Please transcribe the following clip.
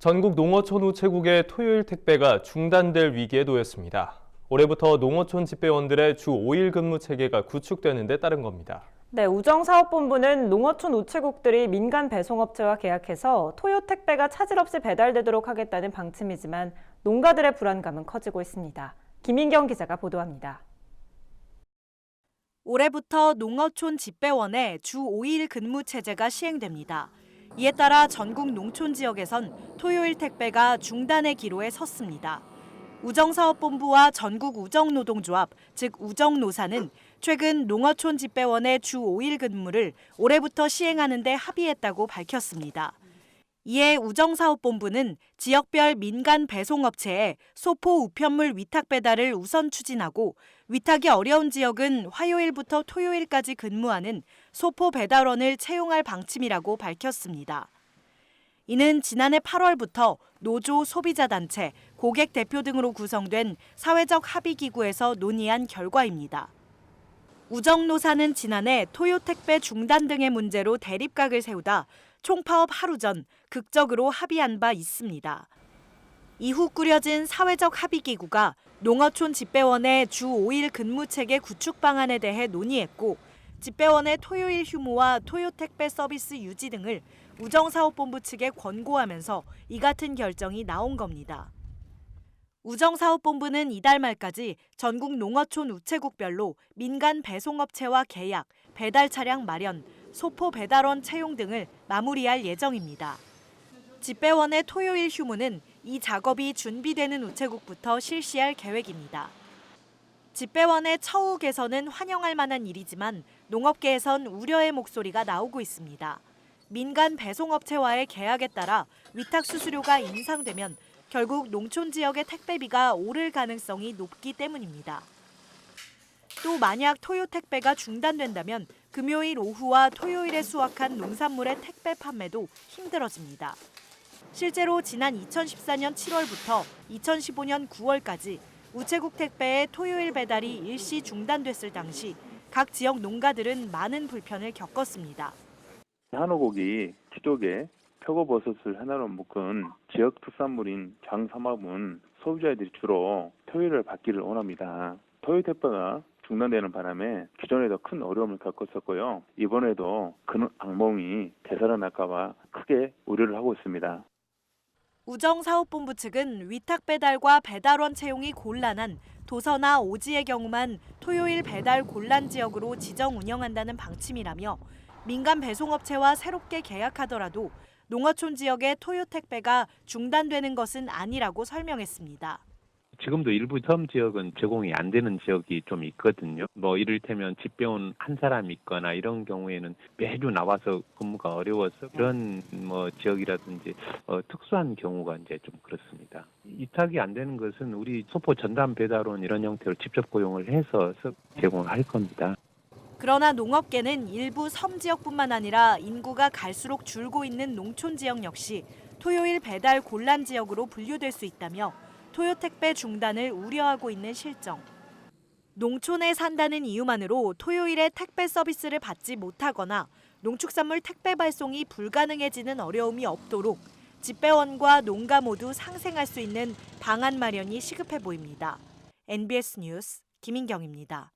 전국 농어촌 우체국의 토요일 택배가 중단될 위기에 놓였습니다. 올해부터 농어촌 집배원들의 주 5일 근무 체계가 구축되는 데 따른 겁니다. 네, 우정사업본부는 농어촌 우체국들이 민간 배송업체와 계약해서 토요 택배가 차질 없이 배달되도록 하겠다는 방침이지만 농가들의 불안감은 커지고 있습니다. 김인경 기자가 보도합니다. 올해부터 농어촌 집배원의 주 5일 근무 체제가 시행됩니다. 이에 따라 전국 농촌 지역에선 토요일 택배가 중단의 기로에 섰습니다. 우정사업본부와 전국 우정노동조합, 즉 우정노사는 최근 농어촌 집배원의 주 5일 근무를 올해부터 시행하는 데 합의했다고 밝혔습니다. 이에 우정사업본부는 지역별 민간 배송업체에 소포 우편물 위탁 배달을 우선 추진하고 위탁이 어려운 지역은 화요일부터 토요일까지 근무하는 소포 배달원을 채용할 방침이라고 밝혔습니다. 이는 지난해 8월부터 노조, 소비자단체, 고객 대표 등으로 구성된 사회적 합의기구에서 논의한 결과입니다. 우정노사는 지난해 토요 택배 중단 등의 문제로 대립각을 세우다 총파업 하루 전 극적으로 합의한 바 있습니다. 이후 꾸려진 사회적 합의기구가 농어촌 집배원의 주 5일 근무체계 구축 방안에 대해 논의했고 집배원의 토요일 휴무와 토요 택배 서비스 유지 등을 우정사업본부 측에 권고하면서 이 같은 결정이 나온 겁니다. 우정사업본부는 이달 말까지 전국 농어촌 우체국별로 민간 배송업체와 계약, 배달 차량 마련, 소포 배달원 채용 등을 마무리할 예정입니다. 집배원의 토요일 휴무는 이 작업이 준비되는 우체국부터 실시할 계획입니다. 집배원의 처우 개선은 환영할 만한 일이지만 농업계에선 우려의 목소리가 나오고 있습니다. 민간 배송업체와의 계약에 따라 위탁 수수료가 인상되면 결국 농촌 지역의 택배비가 오를 가능성이 높기 때문입니다. 또 만약 토요 택배가 중단된다면 금요일 오후와 토요일에 수확한 농산물의 택배 판매도 힘들어집니다. 실제로 지난 2014년 7월부터 2015년 9월까지 우체국 택배의 토요일 배달이 일시 중단됐을 당시 각 지역 농가들은 많은 불편을 겪었습니다. 한우고기, 쥐조개, 표고버섯을 하나로 묶은 지역 특산물인 장삼합은 소비자들이 주로 토요일을 받기를 원합니다. 토요 택배가 중단되는 바람에 기존에도 큰 어려움을 겪었었고요. 이번에도 그 악몽이 되살아날까 봐 크게 우려를 하고 있습니다. 우정사업본부 측은 위탁 배달과 배달원 채용이 곤란한 도서나 오지의 경우만 토요일 배달 곤란 지역으로 지정 운영한다는 방침이라며 민간 배송업체와 새롭게 계약하더라도 농어촌 지역의 토요 택배가 중단되는 것은 아니라고 설명했습니다. 지금도 일부 섬 지역은 제공이 안 되는 지역이 좀 있거든요. 이를테면 집배원 한 사람이 있거나 이런 경우에는 매주 나와서 근무가 어려워서 이런 지역이라든지 특수한 경우가 이제 좀 그렇습니다. 위탁이 안 되는 것은 우리 소포 전담 배달원 이런 형태로 직접 고용을 해서 제공을 할 겁니다. 그러나 농업계는 일부 섬 지역뿐만 아니라 인구가 갈수록 줄고 있는 농촌 지역 역시 토요일 배달 곤란 지역으로 분류될 수 있다며 토요 택배 중단을 우려하고 있는 실정. 농촌에 산다는 이유만으로 토요일에 택배 서비스를 받지 못하거나 농축산물 택배 발송이 불가능해지는 어려움이 없도록 집배원과 농가 모두 상생할 수 있는 방안 마련이 시급해 보입니다. NBS 뉴스 김인경입니다.